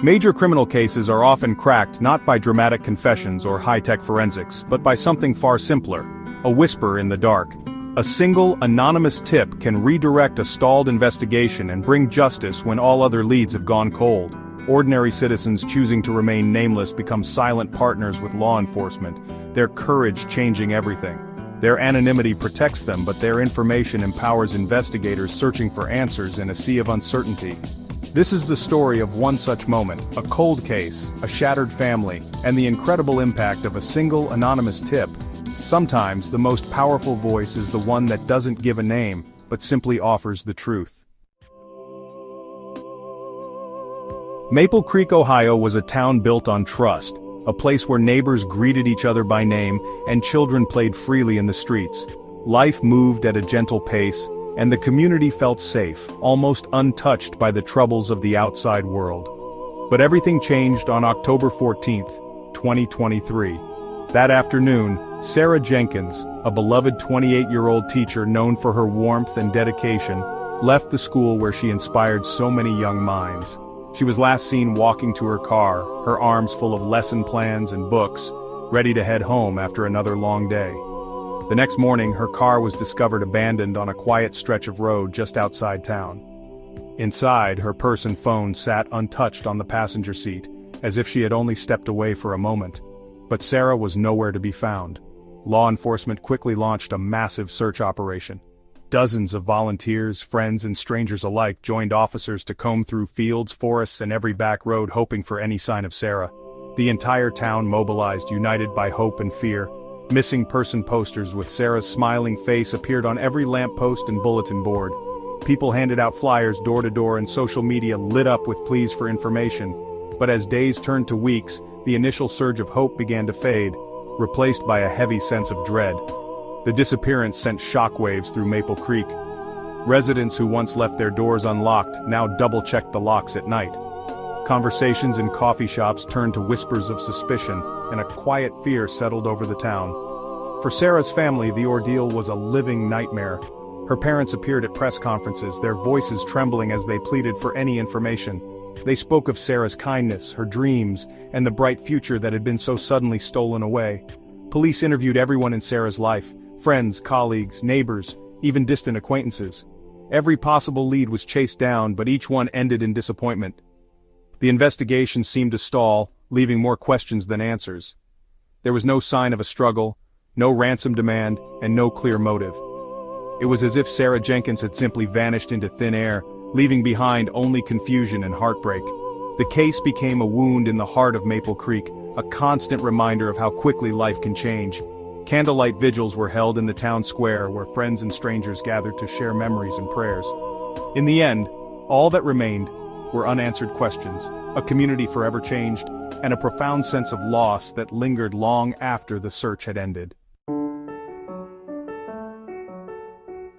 Major criminal cases are often cracked not by dramatic confessions or high-tech forensics, but by something far simpler: a whisper in the dark. A single, anonymous tip can redirect a stalled investigation and bring justice when all other leads have gone cold. Ordinary citizens choosing to remain nameless become silent partners with law enforcement, their courage changing everything. Their anonymity protects them, but their information empowers investigators searching for answers in a sea of uncertainty. This is the story of one such moment, a cold case, a shattered family, and the incredible impact of a single anonymous tip. Sometimes the most powerful voice is the one that doesn't give a name, but simply offers the truth. Maple Creek, Ohio was a town built on trust, a place where neighbors greeted each other by name and children played freely in the streets. Life moved at a gentle pace, and the community felt safe, almost untouched by the troubles of the outside world. But everything changed on October 14, 2023. That afternoon, Sarah Jenkins, a beloved 28-year-old teacher known for her warmth and dedication, left the school where she inspired so many young minds. She was last seen walking to her car, her arms full of lesson plans and books, ready to head home after another long day. The next morning, her car was discovered abandoned on a quiet stretch of road just outside town. Inside, her purse and phone sat untouched on the passenger seat, as if she had only stepped away for a moment. But Sarah was nowhere to be found. Law enforcement quickly launched a massive search operation. Dozens of volunteers, friends and strangers alike joined officers to comb through fields, forests and every back road hoping for any sign of Sarah. The entire town mobilized, united by hope and fear. Missing person posters with Sarah's smiling face appeared on every lamppost and bulletin board. People handed out flyers door to door and social media lit up with pleas for information. But as days turned to weeks, the initial surge of hope began to fade, replaced by a heavy sense of dread. The disappearance sent shockwaves through Maple Creek. Residents who once left their doors unlocked now double-checked the locks at night. Conversations in coffee shops turned to whispers of suspicion, and a quiet fear settled over the town. For Sarah's family, the ordeal was a living nightmare. Her parents appeared at press conferences, their voices trembling as they pleaded for any information. They spoke of Sarah's kindness, her dreams, and the bright future that had been so suddenly stolen away. Police interviewed everyone in Sarah's life: friends, colleagues, neighbors, even distant acquaintances. Every possible lead was chased down, but each one ended in disappointment. The investigation seemed to stall, leaving more questions than answers. There was no sign of a struggle, no ransom demand, and no clear motive. It was as if Sarah Jenkins had simply vanished into thin air, leaving behind only confusion and heartbreak. The case became a wound in the heart of Maple Creek, a constant reminder of how quickly life can change. Candlelight vigils were held in the town square, where friends and strangers gathered to share memories and prayers. In the end, all that remained were unanswered questions, a community forever changed, and a profound sense of loss that lingered long after the search had ended.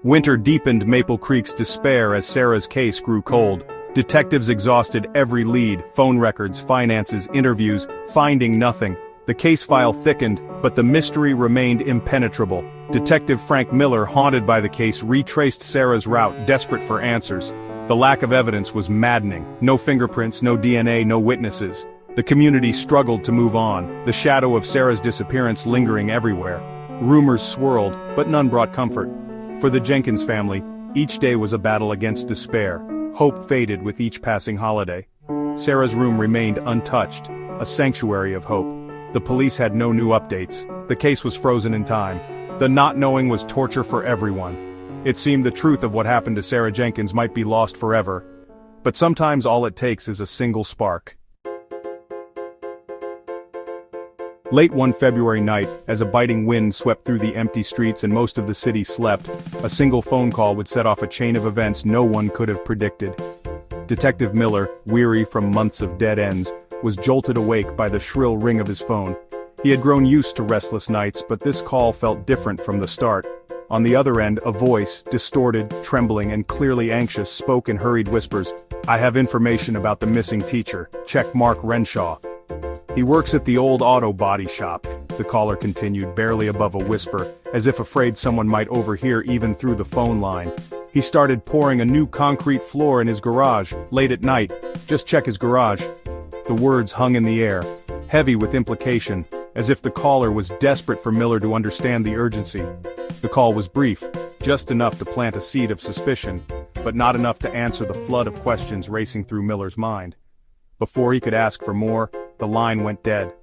Winter deepened Maple Creek's despair as Sarah's case grew cold. Detectives exhausted every lead, phone records, finances, interviews, finding nothing. The case file thickened, but the mystery remained impenetrable. Detective Frank Miller, haunted by the case, retraced Sarah's route, desperate for answers. The lack of evidence was maddening. No fingerprints, no DNA, no witnesses. The community struggled to move on, the shadow of Sarah's disappearance lingering everywhere. Rumors swirled, but none brought comfort. For the Jenkins family, each day was a battle against despair. Hope faded with each passing holiday. Sarah's room remained untouched, a sanctuary of hope. The police had no new updates. The case was frozen in time. The not knowing was torture for everyone. It seemed the truth of what happened to Sarah Jenkins might be lost forever. But sometimes all it takes is a single spark. Late one February night, as a biting wind swept through the empty streets and most of the city slept, a single phone call would set off a chain of events no one could have predicted. Detective Miller, weary from months of dead ends, was jolted awake by the shrill ring of his phone. He had grown used to restless nights, but this call felt different from the start. On the other end, a voice, distorted, trembling, and clearly anxious, spoke in hurried whispers. "I have information about the missing teacher. Check Mark Renshaw. He works at the old auto body shop," the caller continued, barely above a whisper, as if afraid someone might overhear even through the phone line. "He started pouring a new concrete floor in his garage, late at night. Just check his garage." The words hung in the air, heavy with implication, as if the caller was desperate for Miller to understand the urgency. The call was brief, just enough to plant a seed of suspicion, but not enough to answer the flood of questions racing through Miller's mind. Before he could ask for more, the line went dead.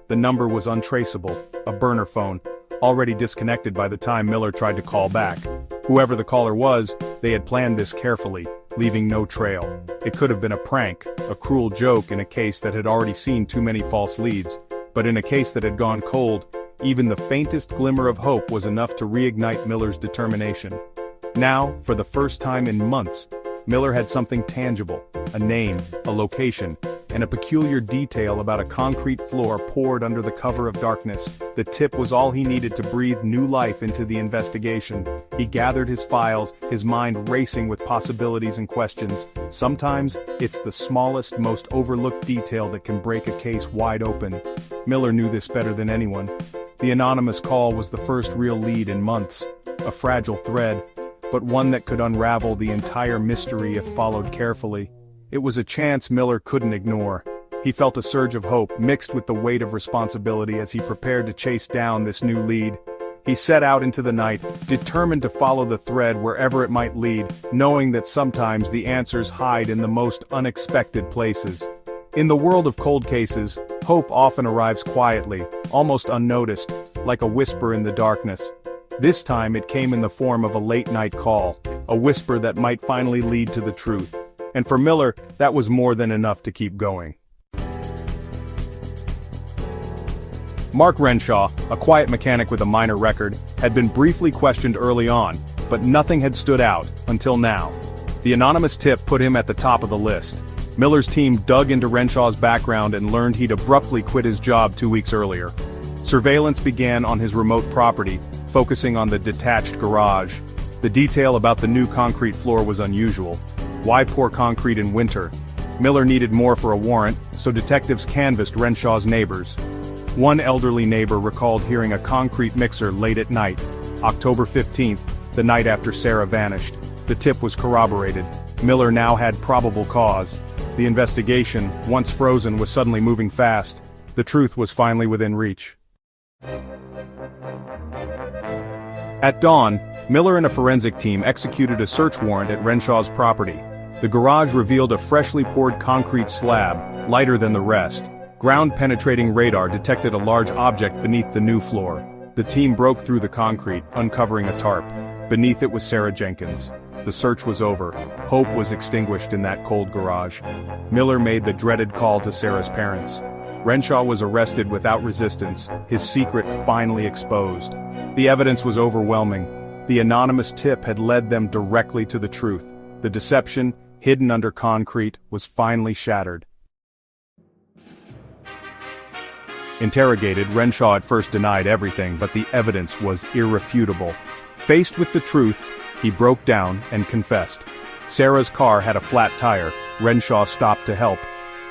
The number was untraceable, a burner phone, already disconnected by the time Miller tried to call back. Whoever the caller was, they had planned this carefully, leaving no trail. It could have been a prank, a cruel joke in a case that had already seen too many false leads, but in a case that had gone cold, even the faintest glimmer of hope was enough to reignite Miller's determination. Now, for the first time in months, Miller had something tangible, a name, a location, and a peculiar detail about a concrete floor poured under the cover of darkness. The tip was all he needed to breathe new life into the investigation. He gathered his files, his mind racing with possibilities and questions. Sometimes, it's the smallest, most overlooked detail that can break a case wide open. Miller knew this better than anyone. The anonymous call was the first real lead in months, a fragile thread, but one that could unravel the entire mystery if followed carefully. It was a chance Miller couldn't ignore. He felt a surge of hope mixed with the weight of responsibility as he prepared to chase down this new lead. He set out into the night, determined to follow the thread wherever it might lead, knowing that sometimes the answers hide in the most unexpected places. In the world of cold cases, hope often arrives quietly, almost unnoticed, like a whisper in the darkness. This time it came in the form of a late-night call, a whisper that might finally lead to the truth. And for Miller, that was more than enough to keep going. Mark Renshaw, a quiet mechanic with a minor record, had been briefly questioned early on, but nothing had stood out, until now. The anonymous tip put him at the top of the list. Miller's team dug into Renshaw's background and learned he'd abruptly quit his job 2 weeks earlier. Surveillance began on his remote property, focusing on the detached garage. The detail about the new concrete floor was unusual. Why pour concrete in winter? Miller needed more for a warrant, so detectives canvassed Renshaw's neighbors. One elderly neighbor recalled hearing a concrete mixer late at night, October 15th, the night after Sarah vanished. The tip was corroborated. Miller now had probable cause. The investigation, once frozen, was suddenly moving fast. The truth was finally within reach. At dawn, Miller and a forensic team executed a search warrant at Renshaw's property. The garage revealed a freshly poured concrete slab, lighter than the rest. Ground-penetrating radar detected a large object beneath the new floor. The team broke through the concrete, uncovering a tarp. Beneath it was Sarah Jenkins. The search was over. Hope was extinguished in that cold garage. Miller made the dreaded call to Sarah's parents. Renshaw was arrested without resistance, his secret finally exposed. The evidence was overwhelming. The anonymous tip had led them directly to the truth. The deception, hidden under concrete, was finally shattered. Interrogated, Renshaw at first denied everything, but the evidence was irrefutable. Faced with the truth, he broke down and confessed. Sarah's car had a flat tire. Renshaw stopped to help.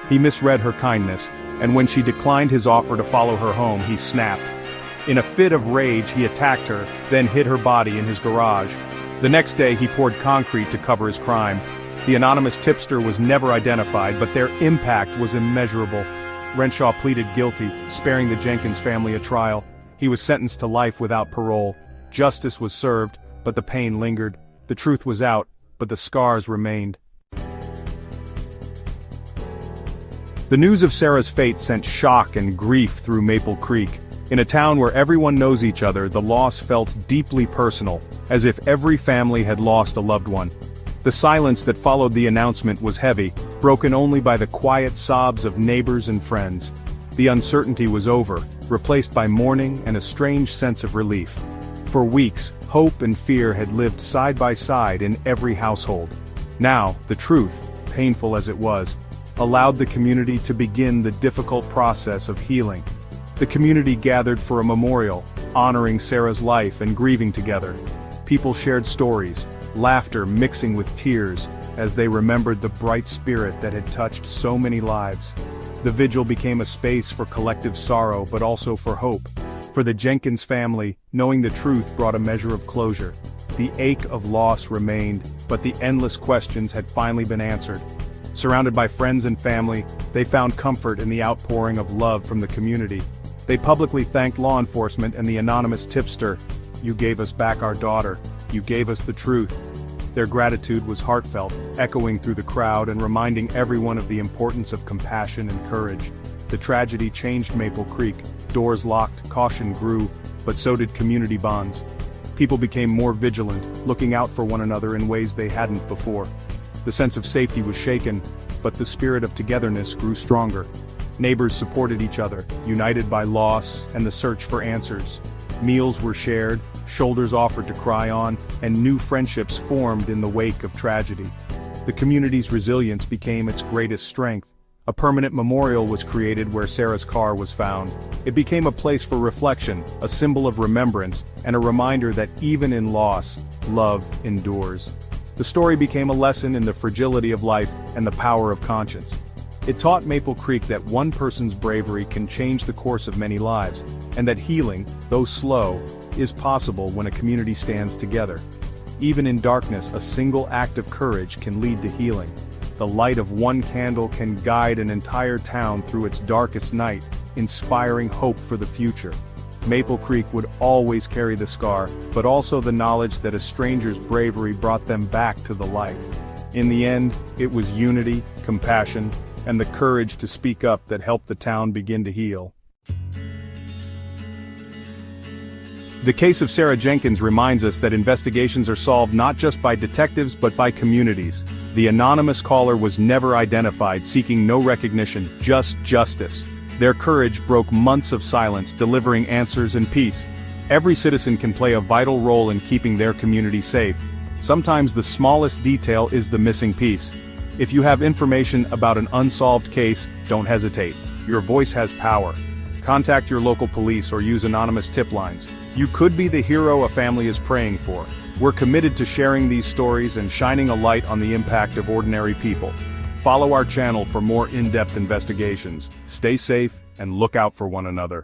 He misread her kindness, and when she declined his offer to follow her home, he snapped. In a fit of rage, he attacked her, then hid her body in his garage. The next day, he poured concrete to cover his crime. The anonymous tipster was never identified, but their impact was immeasurable. Renshaw pleaded guilty, sparing the Jenkins family a trial. He was sentenced to life without parole. Justice was served, but the pain lingered. The truth was out, but the scars remained. The news of Sarah's fate sent shock and grief through Maple Creek. In a town where everyone knows each other, the loss felt deeply personal, as if every family had lost a loved one. The silence that followed the announcement was heavy, broken only by the quiet sobs of neighbors and friends. The uncertainty was over, replaced by mourning and a strange sense of relief. For weeks, hope and fear had lived side by side in every household. Now, the truth, painful as it was, allowed the community to begin the difficult process of healing. The community gathered for a memorial, honoring Sarah's life and grieving together. People shared stories, laughter mixing with tears, as they remembered the bright spirit that had touched so many lives. The vigil became a space for collective sorrow but also for hope. For the Jenkins family, knowing the truth brought a measure of closure. The ache of loss remained, but the endless questions had finally been answered. Surrounded by friends and family, they found comfort in the outpouring of love from the community. They publicly thanked law enforcement and the anonymous tipster. "You gave us back our daughter. You gave us the truth." Their gratitude was heartfelt, echoing through the crowd and reminding everyone of the importance of compassion and courage. The tragedy changed Maple Creek. Doors locked, caution grew, but so did community bonds. People became more vigilant, looking out for one another in ways they hadn't before. The sense of safety was shaken, but the spirit of togetherness grew stronger. Neighbors supported each other, united by loss and the search for answers. Meals were shared, shoulders offered to cry on, and new friendships formed in the wake of tragedy. The community's resilience became its greatest strength. A permanent memorial was created where Sarah's car was found. It became a place for reflection, a symbol of remembrance, and a reminder that even in loss, love endures. The story became a lesson in the fragility of life and the power of conscience. It taught Maple Creek that one person's bravery can change the course of many lives, and that healing, though slow, is possible when a community stands together. Even in darkness, a single act of courage can lead to healing. The light of one candle can guide an entire town through its darkest night, inspiring hope for the future. Maple Creek would always carry the scar, but also the knowledge that a stranger's bravery brought them back to the light. In the end, it was unity, compassion, and the courage to speak up that helped the town begin to heal. The case of Sarah Jenkins reminds us that investigations are solved not just by detectives but by communities. The anonymous caller was never identified, seeking no recognition, just justice. Their courage broke months of silence, delivering answers and peace. Every citizen can play a vital role in keeping their community safe. Sometimes the smallest detail is the missing piece. If you have information about an unsolved case, don't hesitate. Your voice has power. Contact your local police or use anonymous tip lines. You could be the hero a family is praying for. We're committed to sharing these stories and shining a light on the impact of ordinary people. Follow our channel for more in-depth investigations. Stay safe and look out for one another.